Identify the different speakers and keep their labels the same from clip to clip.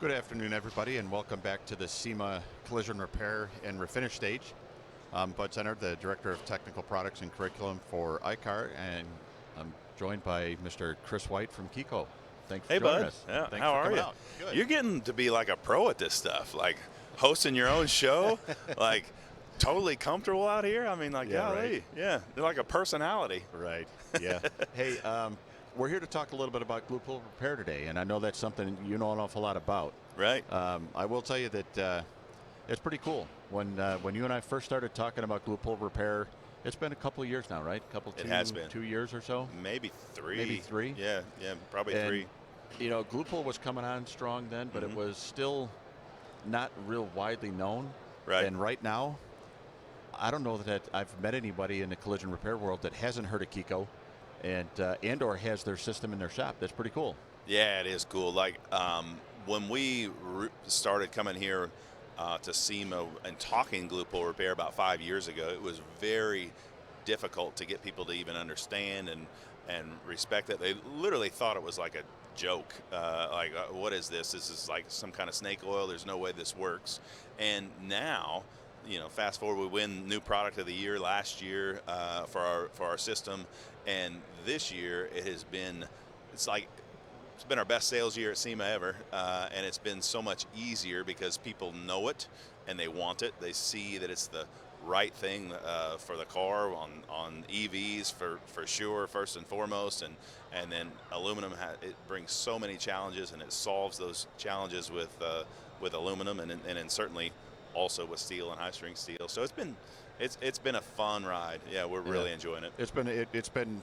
Speaker 1: Good afternoon, everybody, and welcome back to the SEMA Collision Repair and Refinish stage. I'm Bud Center, the Director of Technical Products and Curriculum for iCar, and I'm joined by Mr. Chris White from KECO. Thanks for
Speaker 2: Hey,
Speaker 1: joining
Speaker 2: bud.
Speaker 1: us.
Speaker 2: Yeah,
Speaker 1: Thanks
Speaker 2: how
Speaker 1: for
Speaker 2: are
Speaker 1: coming
Speaker 2: you?
Speaker 1: out. Good.
Speaker 2: You're getting to be like a pro at this stuff, like hosting your own show, like totally comfortable out here. I mean, like,
Speaker 1: Yeah,
Speaker 2: golly,
Speaker 1: right.
Speaker 2: Yeah, they're like a personality.
Speaker 1: Right, yeah. Hey, we're here to talk a little bit about glue pull repair today, and I know that's something you know an awful lot about.
Speaker 2: Right.
Speaker 1: I will tell you that it's pretty cool. When you and I first started talking about glue pull repair, it's been a couple of years now, right?
Speaker 2: It has been
Speaker 1: 2 years or so.
Speaker 2: Maybe three.
Speaker 1: Maybe three.
Speaker 2: Yeah, probably
Speaker 1: And,
Speaker 2: three.
Speaker 1: you know, glue pull was coming on strong then, but it was still not real widely known.
Speaker 2: Right.
Speaker 1: And right now, I don't know that I've met anybody in the collision repair world that hasn't heard of KECO and or has their system in their shop. That's pretty cool.
Speaker 2: Yeah, it is cool. Like when we started coming here to SEMA and talking glue pull repair about 5 years ago, it was very difficult to get people to even understand and respect it. They literally thought it was like a joke. What is this? This is like some kind of snake oil. There's no way this works. And now, you know, fast forward, we win new product of the year last year for our system, and this year it's been our best sales year at SEMA ever, and it's been so much easier because people know it and they want it. They see that it's the right thing for the car on EVs for sure, first and foremost, and then aluminum it brings so many challenges, and it solves those challenges with aluminum and then certainly also with steel and high strength steel. So it's been a fun ride. Yeah, we're really enjoying it.
Speaker 1: It's been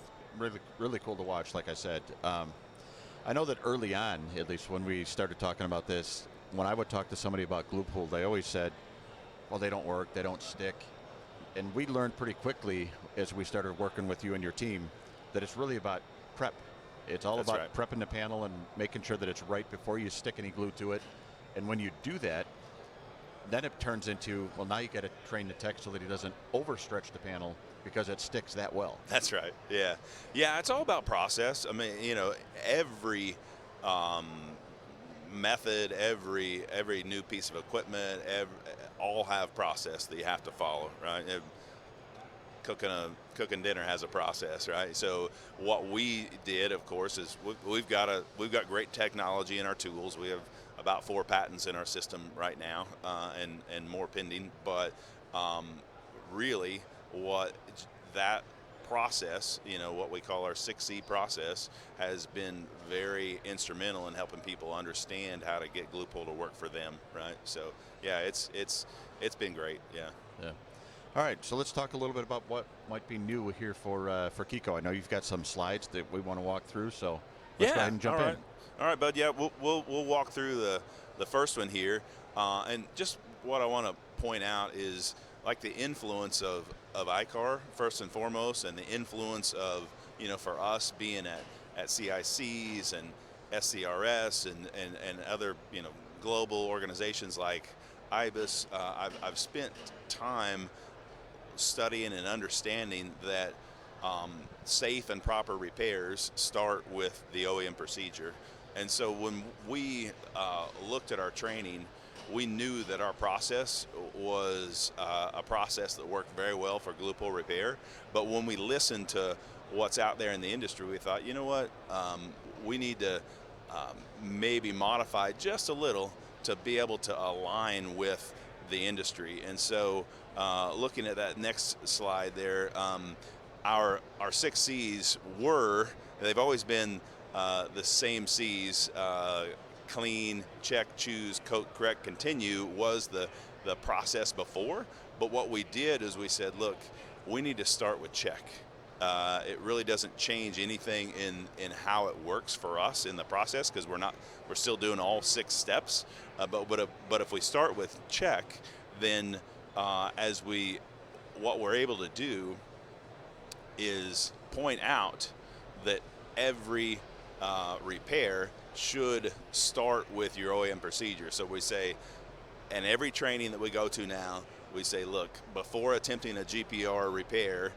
Speaker 1: really cool to watch. Like I said, I know that early on, at least when we started talking about this, when I would talk to somebody about glue pull, they always said, well, they don't work, they don't stick. And we learned pretty quickly as we started working with you and your team that it's really about prep. It's all about prepping the panel and making sure that it's right before you stick any glue to it. And when you do that, then it turns into, well, now you got to train the tech so that he doesn't overstretch the panel because it sticks that well.
Speaker 2: That's right. Yeah. Yeah, it's all about process. I mean, you know, every method, every new piece of equipment, all have process that you have to follow, right? Cooking dinner has a process, right? So what we did, of course, is we've got great technology in our tools. We have about 4 patents in our system right now, and more pending. But really, what that process, you know, what we call our 6C process, has been very instrumental in helping people understand how to get glue pull to work for them, right? So yeah, it's been great. Yeah.
Speaker 1: All right, so let's talk a little bit about what might be new here for KECO. I know you've got some slides that we want to walk through, so let's go ahead and jump in.
Speaker 2: All right, bud. Yeah, we'll walk through the first one here, and just what I want to point out is like the influence of iCar first and foremost, and the influence of, you know, for us being at CICs and SCRS and other, you know, global organizations like IBIS. I've spent time studying and understanding that safe and proper repairs start with the OEM procedure. And so when we looked at our training, we knew that our process was a process that worked very well for glue pull repair. But when we listened to what's out there in the industry, we thought, you know what, we need to maybe modify just a little to be able to align with the industry. And so looking at that next slide there, our 6 C's they've always been the same C's. Clean, check, choose, coat, correct, continue was the process before. But what we did is we said, look, we need to start with check. It really doesn't change anything in how it works for us in the process, because we're still doing all 6 steps. But if we start with check, then what we're able to do is point out that every repair should start with your OEM procedure. So we say, and every training that we go to now, we say, look, before attempting a GPR repair,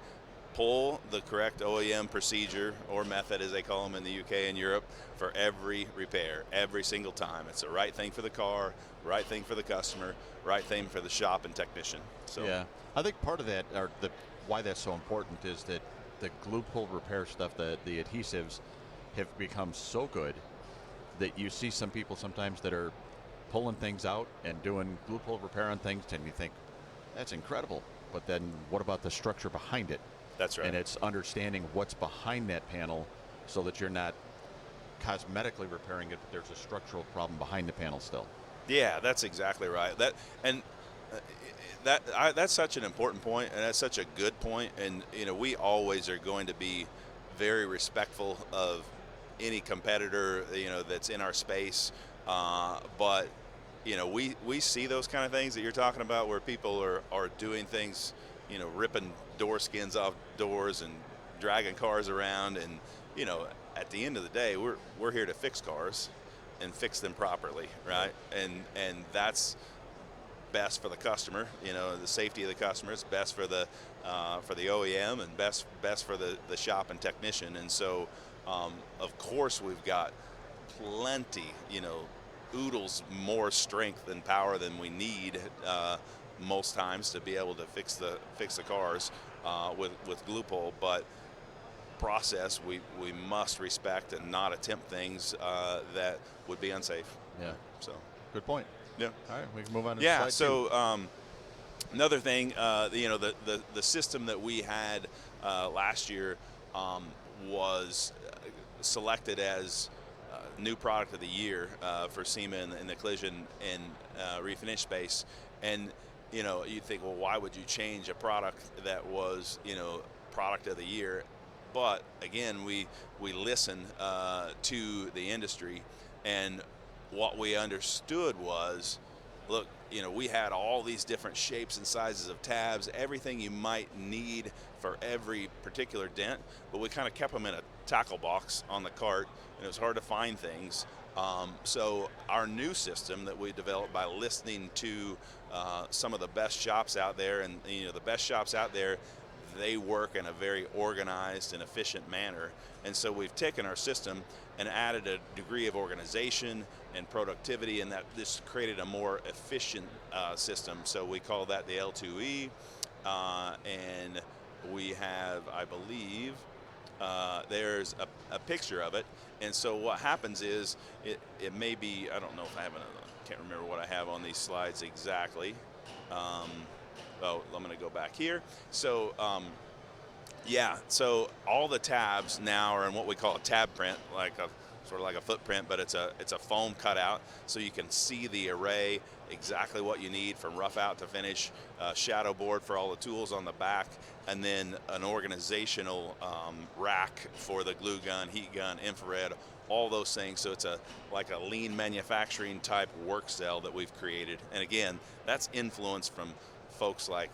Speaker 2: pull the correct OEM procedure or method, as they call them in the UK and Europe, for every repair, every single time. It's the right thing for the car, right thing for the customer, right thing for the shop and technician. So
Speaker 1: Yeah, I think part of that, or why that's so important, is that the glue pull repair stuff, the adhesives, have become so good that you see some people sometimes that are pulling things out and doing glue pull repair on things, and you think that's incredible. But then what about the structure behind it?
Speaker 2: that's right.
Speaker 1: And it's understanding what's behind that panel so that you're not cosmetically repairing it, but there's a structural problem behind the panel still.
Speaker 2: Yeah, that's exactly right. That's such an important point, and that's such a good point. And we always are going to be very respectful of any competitor that's in our space. But we see those kind of things that you're talking about, where people are doing things, ripping door skins off doors and dragging cars around, and at the end of the day, we're here to fix cars and fix them properly, right? And that's best for the customer. The safety of the customer is best for the OEM, and best for the shop and technician. And so, of course, we've got plenty, oodles more strength and power than we need most times to be able to fix the cars with glue pull. But process, we must respect and not attempt things that would be unsafe.
Speaker 1: Yeah.
Speaker 2: So
Speaker 1: Good point.
Speaker 2: yeah.
Speaker 1: All right, we can move on to
Speaker 2: Yeah.
Speaker 1: slide
Speaker 2: So another thing, the system that we had last year was selected as new product of the year for SEMA in the collision and refinish space. And you'd think, well, why would you change a product that was product of the year? But again, we listen to the industry, and what we understood was, look, we had all these different shapes and sizes of tabs, everything you might need for every particular dent, but we kind of kept them in a tackle box on the cart, and it was hard to find things. So our new system that we developed by listening to some of the best shops out there, and the best shops out there, they work in a very organized and efficient manner. And so we've taken our system and added a degree of organization and productivity, and that this created a more efficient system. So we call that the L2E, and we have, I believe, there's a picture of it. And so what happens is, it may be, I don't know if I can't remember what I have on these slides exactly. Oh, I'm going to go back here. So, so all the tabs now are in what we call a tab print, sort of like a footprint, but it's a foam cutout, so you can see the array, exactly what you need from rough out to finish, shadow board for all the tools on the back, and then an organizational rack for the glue gun, heat gun, infrared, all those things. So it's like a lean manufacturing type work cell that we've created. And again, that's influence from folks like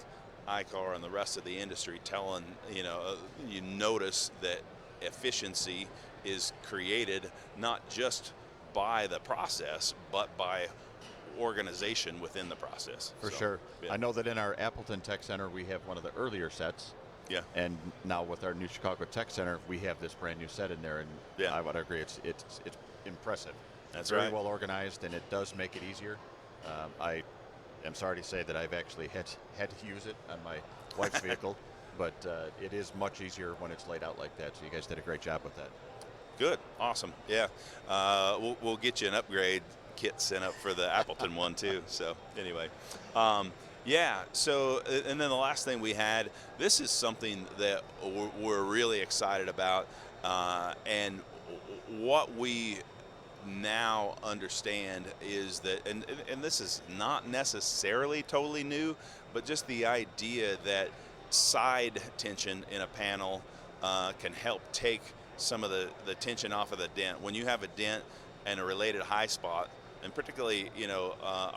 Speaker 2: ICAR and the rest of the industry telling, you notice that efficiency is created not just by the process, but by organization within the process.
Speaker 1: For
Speaker 2: So,
Speaker 1: sure.
Speaker 2: yeah.
Speaker 1: I know that in our Appleton Tech Center, we have one of the earlier sets.
Speaker 2: Yeah.
Speaker 1: And now with our new Chicago Tech Center, we have this brand new set in there, and
Speaker 2: Yeah.
Speaker 1: I would agree, it's impressive.
Speaker 2: That's
Speaker 1: very
Speaker 2: right.
Speaker 1: well organized, and it does make it easier. I am sorry to say that I've actually had to use it on my wife's vehicle, but it is much easier when it's laid out like that. So you guys did a great job with that.
Speaker 2: Good. Awesome. Yeah. We'll get you an upgrade kit sent up for the Appleton one too. So anyway, yeah. So, and then the last thing we had, this is something that we're really excited about, and what we now understand is that, and this is not necessarily totally new, but just the idea that side tension in a panel can help take some of the tension off of the dent. When you have a dent and a related high spot, and particularly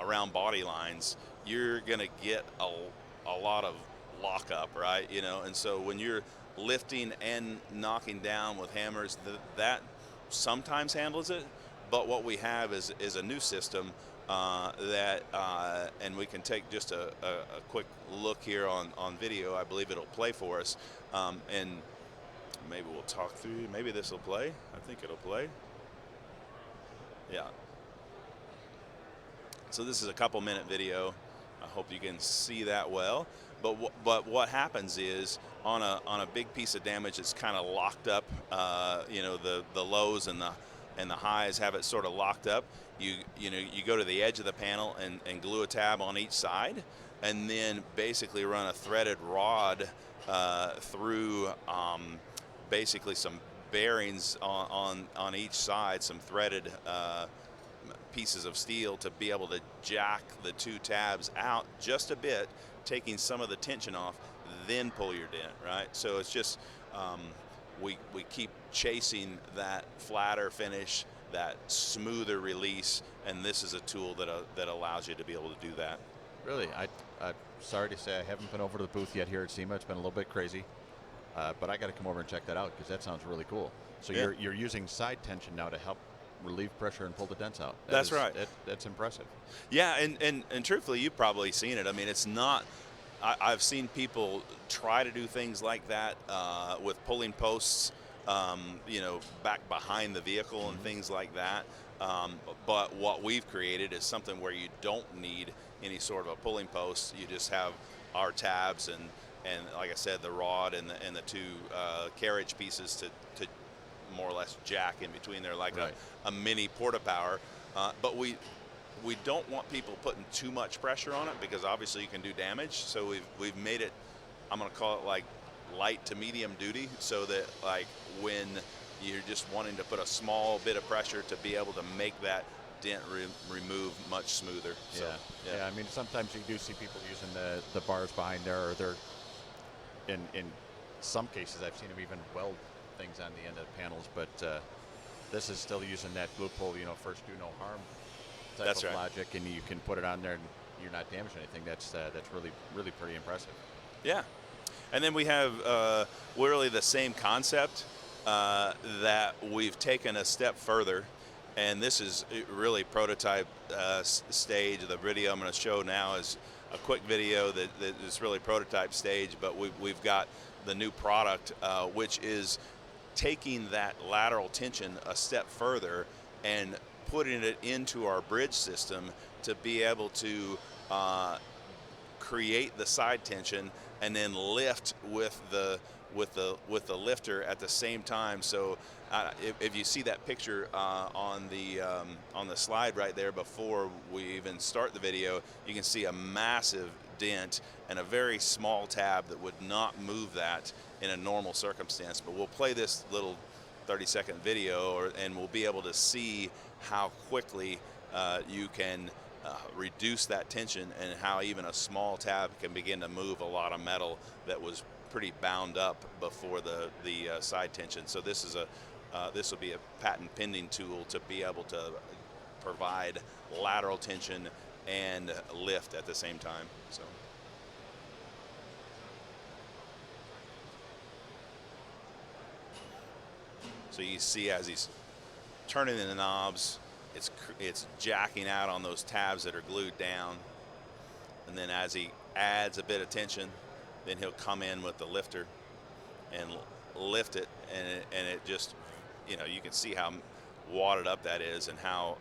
Speaker 2: around body lines, you're gonna get a lot of lockup, right? And so when you're lifting and knocking down with hammers, that sometimes handles it. But what we have is a new system and we can take just a quick look here on video. I believe it'll play for us, and maybe we'll talk through. Maybe this will play. I think it'll play. Yeah. So this is a couple-minute video. I hope you can see that well. But what happens is on a big piece of damage that's kind of locked up, you know, the lows and the highs have it sort of locked up. You go to the edge of the panel and glue a tab on each side, and then basically run a threaded rod through basically some bearings on each side, some threaded pieces of steel to be able to jack the two tabs out just a bit, taking some of the tension off, then pull your dent, right? So it's just we keep chasing that flatter finish, that smoother release, and this is a tool that allows you to be able to do that.
Speaker 1: Really, I'm sorry to say I haven't been over to the booth yet here at SEMA. It's been a little bit crazy, but I got to come over and check that out because that sounds really cool. So
Speaker 2: yeah.
Speaker 1: you're using side tension now to help relieve pressure and pull the dents out.
Speaker 2: That's right.
Speaker 1: That's impressive.
Speaker 2: Yeah, and truthfully, you've probably seen it. I mean, it's not. I've seen people try to do things like that with pulling posts, you know, back behind the vehicle and things like that. But what we've created is something where you don't need any sort of a pulling post. You just have our tabs and like I said, the rod and the two carriage pieces to more or less jack in between there, like
Speaker 1: right.
Speaker 2: a mini porta power. But we don't want people putting too much pressure on it because obviously you can do damage. So we've made it, I'm going to call it like light to medium duty, so that like when you're just wanting to put a small bit of pressure to be able to make that dent remove much smoother. So,
Speaker 1: yeah. I mean, sometimes you do see people using the bars behind there, or they're in some cases I've seen them even weld things on the end of the panels, but this is still using that glue pull, you know, first do no harm type
Speaker 2: That's
Speaker 1: of
Speaker 2: right.
Speaker 1: logic, and you can put it on there and you're not damaging anything. That's really pretty impressive.
Speaker 2: Yeah, and then we have really the same concept that we've taken a step further, and this is really prototype stage. The video I'm going to show now is a quick video that is really prototype stage, but we've got the new product, which is taking that lateral tension a step further and putting it into our bridge system to be able to create the side tension and then lift with the lifter at the same time. So if you see that picture on the slide right there before we even start the video, you can see a massive dent and a very small tab that would not move that in a normal circumstance. But we'll play this little 30-second video and we'll be able to see how quickly you can reduce that tension and how even a small tab can begin to move a lot of metal that was pretty bound up before the side tension. So this is this will be a patent pending tool to be able to provide lateral tension and lift at the same time. So you see as he's turning the knobs, it's jacking out on those tabs that are glued down, and then as he adds a bit of tension, then he'll come in with the lifter and lift it, and it just, you know, you can see how wadded up that is and how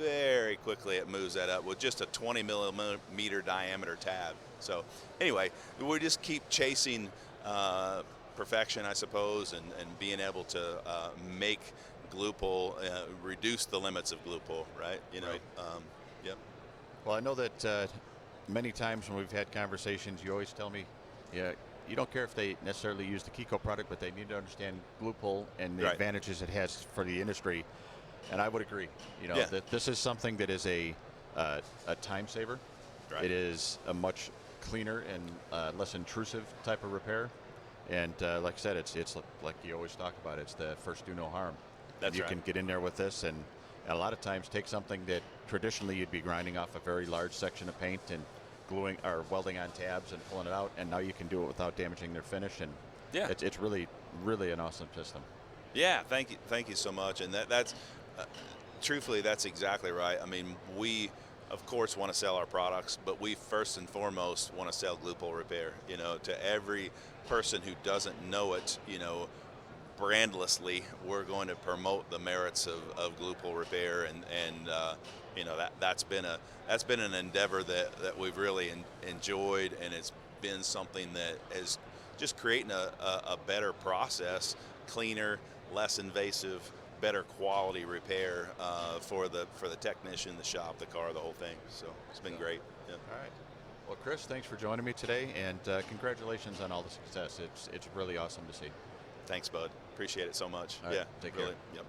Speaker 2: very quickly it moves that up with just a 20 millimeter diameter tab. So anyway, we just keep chasing perfection, I suppose, and being able to make glue pull, reduce the limits of glue pull, right? You know,
Speaker 1: right.
Speaker 2: Yep.
Speaker 1: Well, I know that many times when we've had conversations, you always tell me, yeah, you don't care if they necessarily use the KECO product, but they need to understand glue pull and the
Speaker 2: right.
Speaker 1: advantages it has for the industry. And I would agree. You know,
Speaker 2: yeah.
Speaker 1: that this is something that is a time saver.
Speaker 2: Right.
Speaker 1: It is a much cleaner and less intrusive type of repair. And like I said, it's like you always talk about. It's the first do no harm.
Speaker 2: That's
Speaker 1: you
Speaker 2: right.
Speaker 1: can get in there with this and a lot of times take something that traditionally you'd be grinding off a very large section of paint and gluing or welding on tabs and pulling it out, and now you can do it without damaging their finish. And
Speaker 2: yeah,
Speaker 1: it's really an awesome system.
Speaker 2: Yeah, thank you so much. And that's truthfully, that's exactly right. I mean, we, of course, want to sell our products, but we first and foremost want to sell glue pull repair. You know, to every person who doesn't know it, you know, brandlessly, we're going to promote the merits of glue pull repair, and you know, that's been an endeavor that we've really enjoyed, and it's been something that is just creating a better process, cleaner, less invasive, better quality repair for the technician, the shop, the car, the whole thing. So it's been great. Yeah.
Speaker 1: All right. Well, Chris, thanks for joining me today, and congratulations on all the success. It's really awesome to see.
Speaker 2: Thanks, bud. Appreciate it so much.
Speaker 1: All right,
Speaker 2: Yeah,
Speaker 1: take
Speaker 2: really.
Speaker 1: care.
Speaker 2: Yep.